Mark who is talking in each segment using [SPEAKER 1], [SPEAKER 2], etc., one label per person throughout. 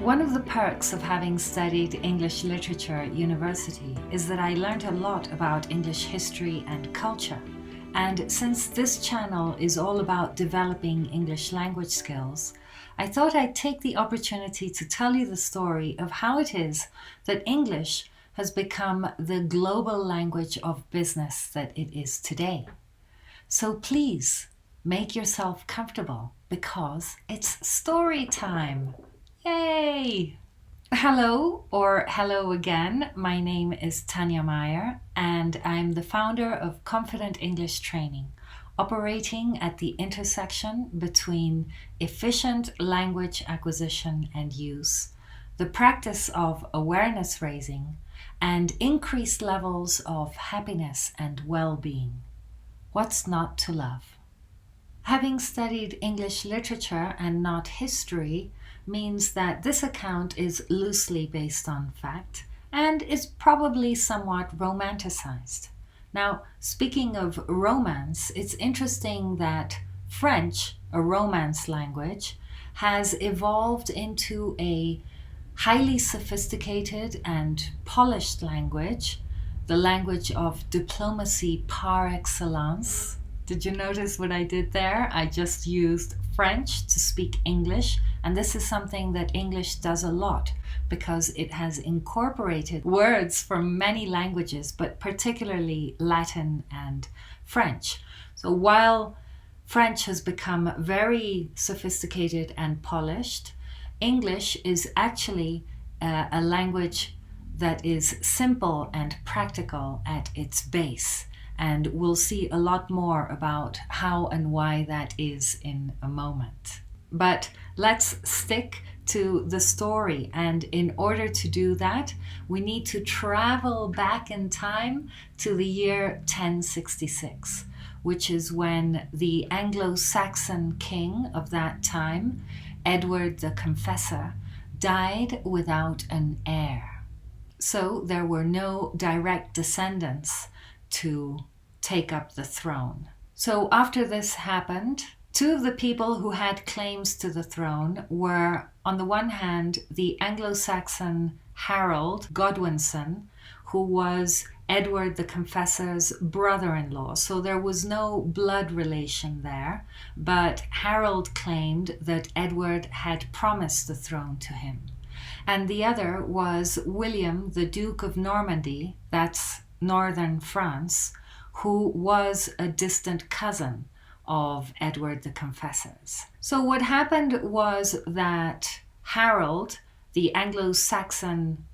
[SPEAKER 1] One of the perks of having studied English literature at university is that I learned a lot about English history and culture. And since this channel is all about developing English language skills, I thought I'd take the opportunity to tell you the story of how it is that English has become the global language of business that it is today. So please make yourself comfortable because it's story time. Yay! Hello or hello again. My name is Tanya Meyer and I'm the founder of Confident English Training, operating at the intersection between efficient language acquisition and use, the practice of awareness raising, and increased levels of happiness and well-being. What's not to love? Having studied English literature and not history means that this account is loosely based on fact and is probably somewhat romanticized. Now, speaking of romance, it's interesting that French, a Romance language, has evolved into a highly sophisticated and polished language, the language of diplomacy par excellence. Did you notice what I did there? I just used French to speak English, and this is something that English does a lot because it has incorporated words from many languages, but particularly Latin and French. So while French has become very sophisticated and polished, English is actually a language that is simple and practical at its base. And we'll see a lot more about how and why that is in a moment. But let's stick to the story. And in order to do that, we need to travel back in time to the year 1066, which is when the Anglo-Saxon king of that time, Edward the Confessor, died without an heir. So there were no direct descendants to take up the throne. So after this happened, two of the people who had claims to the throne were, on the one hand, the Anglo-Saxon Harold Godwinson, who was Edward the Confessor's brother-in-law. So there was no blood relation there, but Harold claimed that Edward had promised the throne to him. And the other was William, the Duke of Normandy, that's northern France, who was a distant cousin of Edward the Confessor's. So what happened was that Harold, the Anglo-Saxon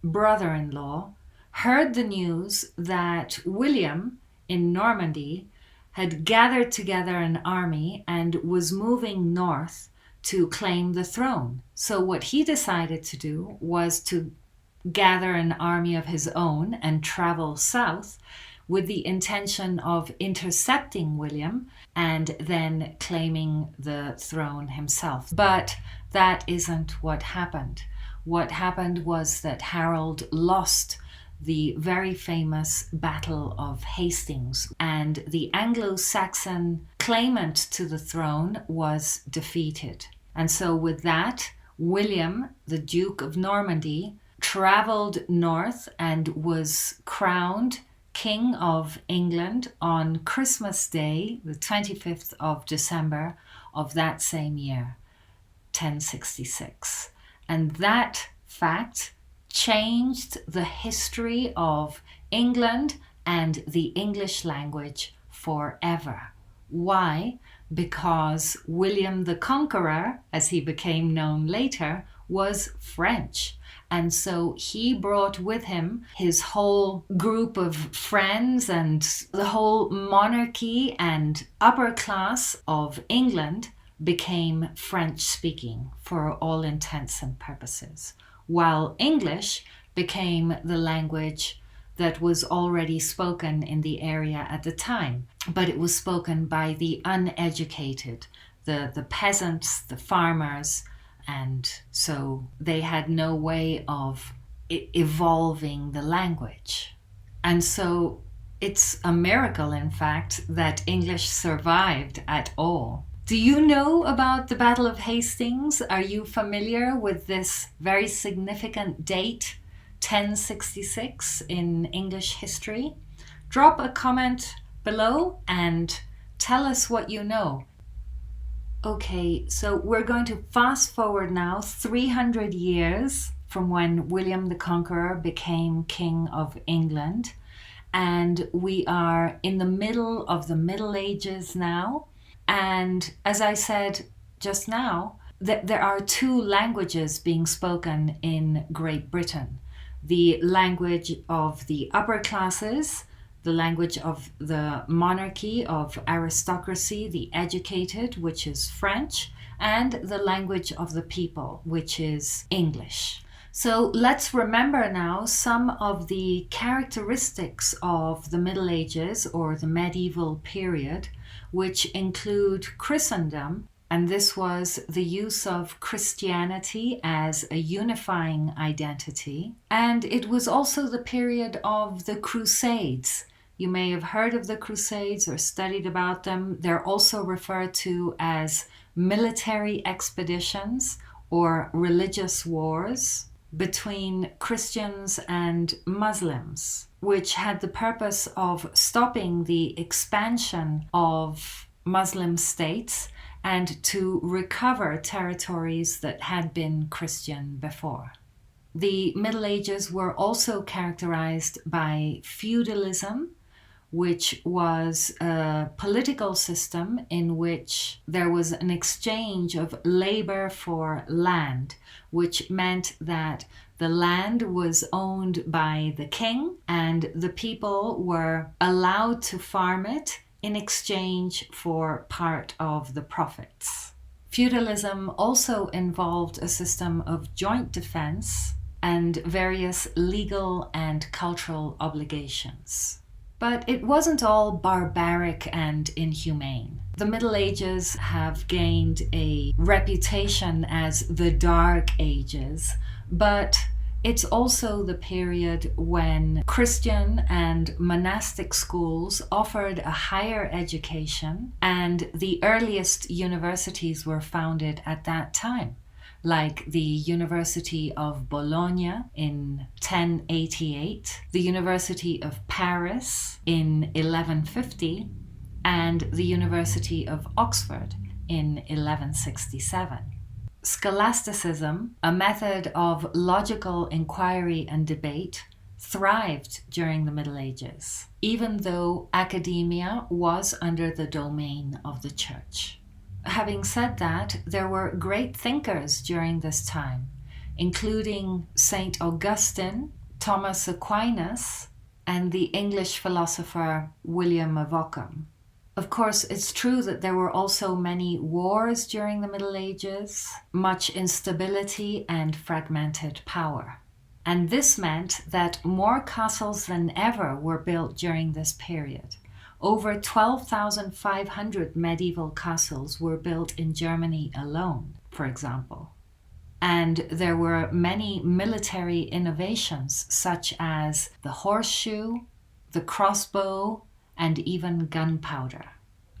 [SPEAKER 1] brother-in-law, heard the news that William in Normandy had gathered together an army and was moving north to claim the throne. So what he decided to do was to gather an army of his own and travel south with the intention of intercepting William and then claiming the throne himself. But that isn't what happened. What happened was that Harold lost the very famous Battle of Hastings, and the Anglo-Saxon claimant to the throne was defeated. And so with that, William, the Duke of Normandy, traveled north and was crowned King of England on Christmas Day, the 25th of December of that same year, 1066. And that fact changed the history of England and the English language forever. Why? Because William the Conqueror, as he became known later, was French. And so he brought with him his whole group of friends and the whole monarchy and upper class of England became French-speaking for all intents and purposes, while English became the language that was already spoken in the area at the time. But it was spoken by the uneducated, the peasants, the farmers, and so they had no way of evolving the language. And so it's a miracle, in fact, that English survived at all. Do you know about the Battle of Hastings? Are you familiar with this very significant date, 1066, in English history? Drop a comment below and tell us what you know. Okay, so we're going to fast forward now 300 years from when William the Conqueror became King of England. And we are in the middle of the Middle Ages now. And as I said just now, there are two languages being spoken in Great Britain. The language of the upper classes, the language of the monarchy, of aristocracy, the educated, which is French, and the language of the people, which is English. So let's remember now some of the characteristics of the Middle Ages or the medieval period, which include Christendom, and this was the use of Christianity as a unifying identity. And it was also the period of the Crusades. You may have heard of the Crusades or studied about them. They're also referred to as military expeditions or religious wars between Christians and Muslims, which had the purpose of stopping the expansion of Muslim states and to recover territories that had been Christian before. The Middle Ages were also characterized by feudalism, which was a political system in which there was an exchange of labor for land, which meant that the land was owned by the king and the people were allowed to farm it in exchange for part of the profits. Feudalism also involved a system of joint defense and various legal and cultural obligations. But it wasn't all barbaric and inhumane. The Middle Ages have gained a reputation as the Dark Ages, but it's also the period when Christian and monastic schools offered a higher education, and the earliest universities were founded at that time, like the University of Bologna in 1088, the University of Paris in 1150, and the University of Oxford in 1167. Scholasticism, a method of logical inquiry and debate, thrived during the Middle Ages, even though academia was under the domain of the church. Having said that, there were great thinkers during this time, including St. Augustine, Thomas Aquinas, and the English philosopher William of Ockham. Of course, it's true that there were also many wars during the Middle Ages, much instability and fragmented power. And this meant that more castles than ever were built during this period. Over 12,500 medieval castles were built in Germany alone, for example. And there were many military innovations, such as the horseshoe, the crossbow, and even gunpowder.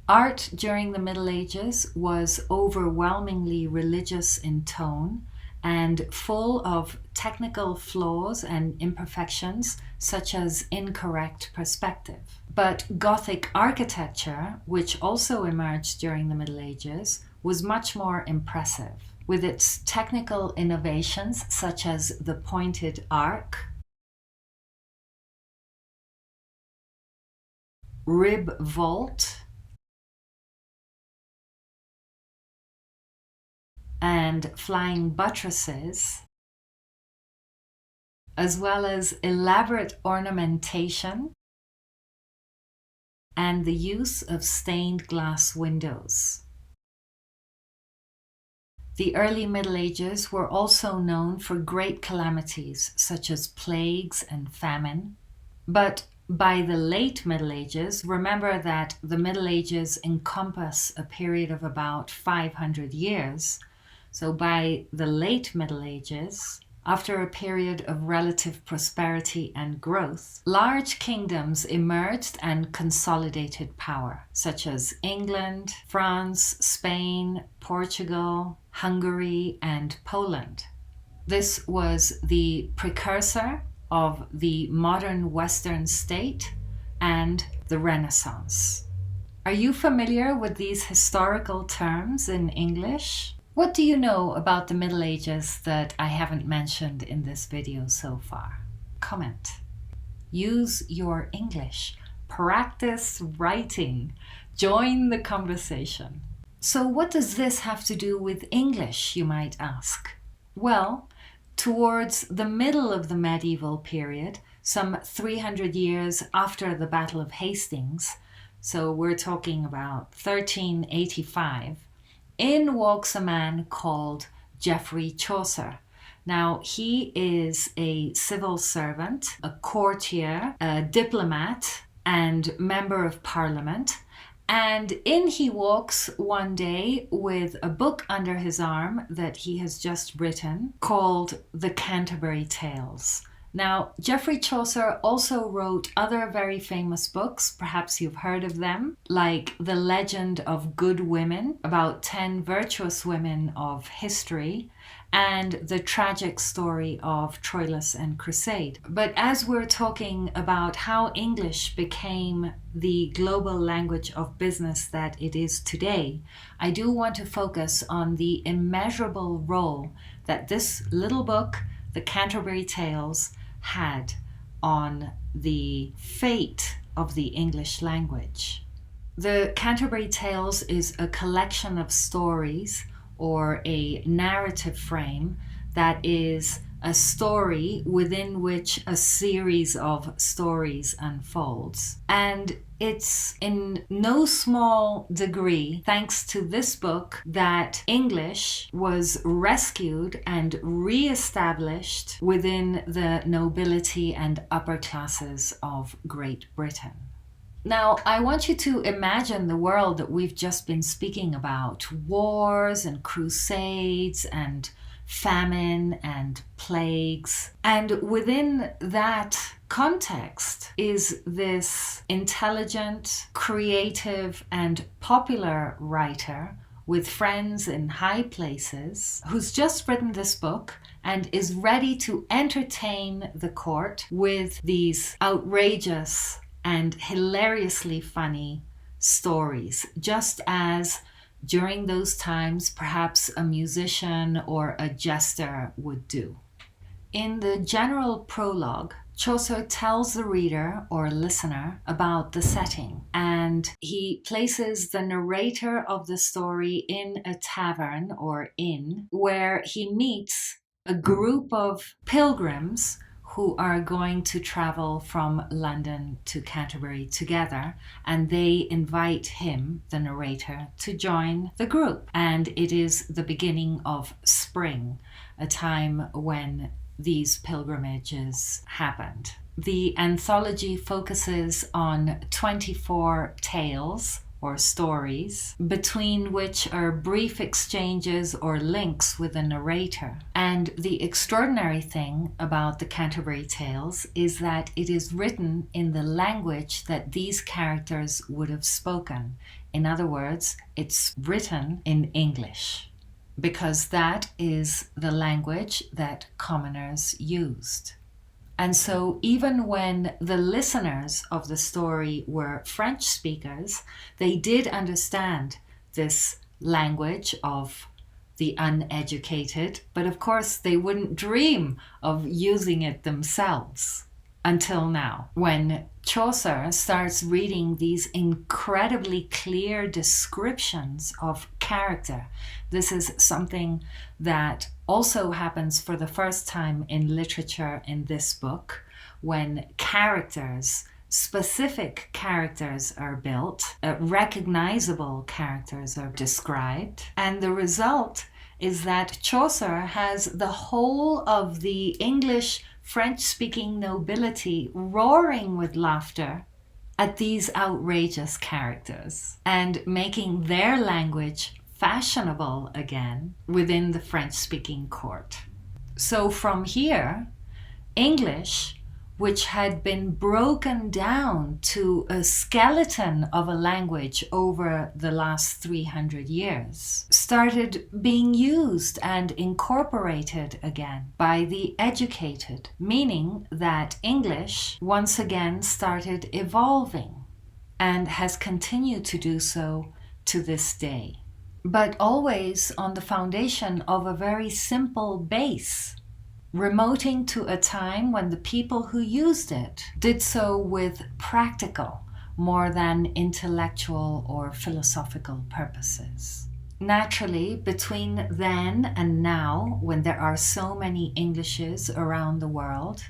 [SPEAKER 1] Art during the Middle Ages was overwhelmingly religious in tone and full of technical flaws and imperfections, such as incorrect perspective. But Gothic architecture, which also emerged during the Middle Ages, was much more impressive, with its technical innovations such as the pointed arch, rib vault, and flying buttresses, as well as elaborate ornamentation and the use of stained glass windows. The early Middle Ages were also known for great calamities such as plagues and famine. But by the late Middle Ages, remember that the Middle Ages encompass a period of about 500 years. So by the late Middle Ages, After a period of relative prosperity and growth, large kingdoms emerged and consolidated power, such as England, France, Spain, Portugal, Hungary, and Poland. This was the precursor of the modern Western state and the Renaissance. Are you familiar with these historical terms in English? What do you know about the Middle Ages that I haven't mentioned in this video so far? Comment. Use your English. Practice writing. Join the conversation. So what does this have to do with English, you might ask? Well, towards the middle of the medieval period, some 300 years after the Battle of Hastings, so we're talking about 1385, in walks a man called Geoffrey Chaucer. Now, he is a civil servant, a courtier, a diplomat, and member of parliament. And in he walks one day with a book under his arm that he has just written called The Canterbury Tales. Now, Geoffrey Chaucer also wrote other very famous books, perhaps you've heard of them, like The Legend of Good Women, about 10 virtuous women of history, and The Tragic Story of Troilus and Crusade. But as we're talking about how English became the global language of business that it is today, I do want to focus on the immeasurable role that this little book, The Canterbury Tales, had on the fate of the English language. The Canterbury Tales is a collection of stories or a narrative frame that is a story within which a series of stories unfolds. And it's in no small degree thanks to this book that English was rescued and re-established within the nobility and upper classes of Great Britain. Now, I want you to imagine the world that we've just been speaking about, wars and crusades and famine and plagues. And within that context is this intelligent, creative, and popular writer with friends in high places who's just written this book and is ready to entertain the court with these outrageous and hilariously funny stories, just as during those times perhaps a musician or a jester would do. In the general prologue, Chaucer tells the reader or listener about the setting, and he places the narrator of the story in a tavern or inn where he meets a group of pilgrims who are going to travel from London to Canterbury together, and they invite him, the narrator, to join the group. And it is the beginning of spring, a time when these pilgrimages happened. The anthology focuses on 24 tales or stories, between which are brief exchanges or links with the narrator. And the extraordinary thing about the Canterbury Tales is that it is written in the language that these characters would have spoken. In other words, it's written in English, because that is the language that commoners used. And so even when the listeners of the story were French speakers, they did understand this language of the uneducated, but of course they wouldn't dream of using it themselves until now, when Chaucer starts reading these incredibly clear descriptions of character. This is something that also happens for the first time in literature in this book, when characters, specific characters are built, recognizable characters are described, and the result is that Chaucer has the whole of the English French-speaking nobility roaring with laughter at these outrageous characters and making their language fashionable again within the French-speaking court. So from here, English, which had been broken down to a skeleton of a language over the last 300 years, started being used and incorporated again by the educated, meaning that English once again started evolving and has continued to do so to this day. But always on the foundation of a very simple base, remoting to a time when the people who used it did so with practical more than intellectual or philosophical purposes. Naturally, between then and now, when there are so many Englishes around the world,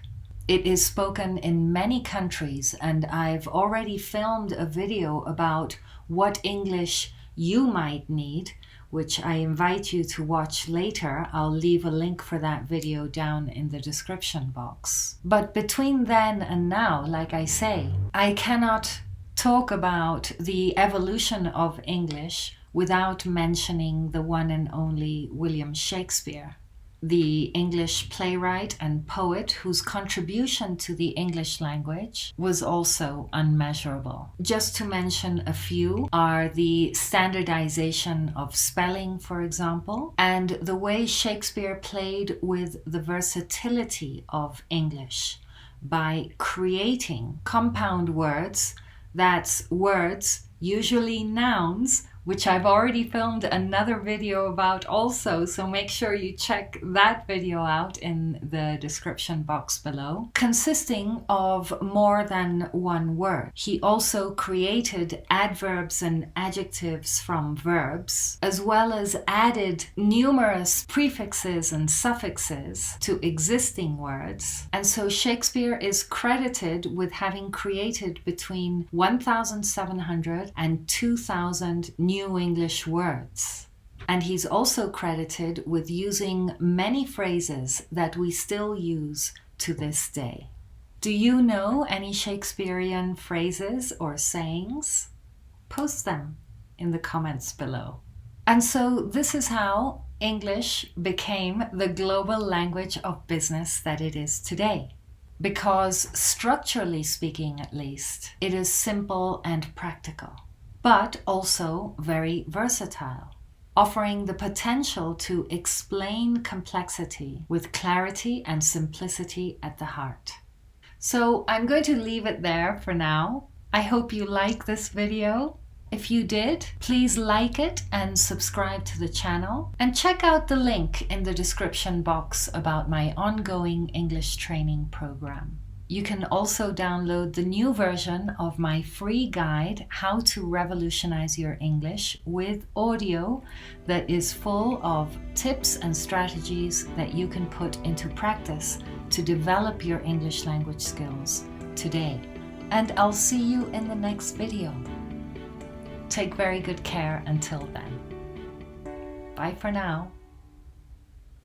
[SPEAKER 1] it is spoken in many countries, and I've already filmed a video about what English you might need, which I invite you to watch later. I'll leave a link for that video down in the description box. But between then and now, like I say, I cannot talk about the evolution of English without mentioning the one and only William Shakespeare, the English playwright and poet whose contribution to the English language was also unmeasurable. Just to mention a few are the standardization of spelling, for example, and the way Shakespeare played with the versatility of English by creating compound words, that's words, usually nouns, which I've already filmed another video about also, so make sure you check that video out in the description box below, consisting of more than one word. He also created adverbs and adjectives from verbs, as well as added numerous prefixes and suffixes to existing words. And so Shakespeare is credited with having created between 1,700 and 2,000 new English words. And he's also credited with using many phrases that we still use to this day. Do you know any Shakespearean phrases or sayings? Post them in the comments below. And so this is how English became the global language of business that it is today. Because structurally speaking, at least, it is simple and practical, but also very versatile, offering the potential to explain complexity with clarity and simplicity at the heart. So I'm going to leave it there for now. I hope you like this video. If you did, please like it and subscribe to the channel, and check out the link in the description box about my ongoing English training program. You can also download the new version of my free guide, How to Revolutionize Your English, with audio that is full of tips and strategies that you can put into practice to develop your English language skills today. And I'll see you in the next video. Take very good care until then. Bye for now.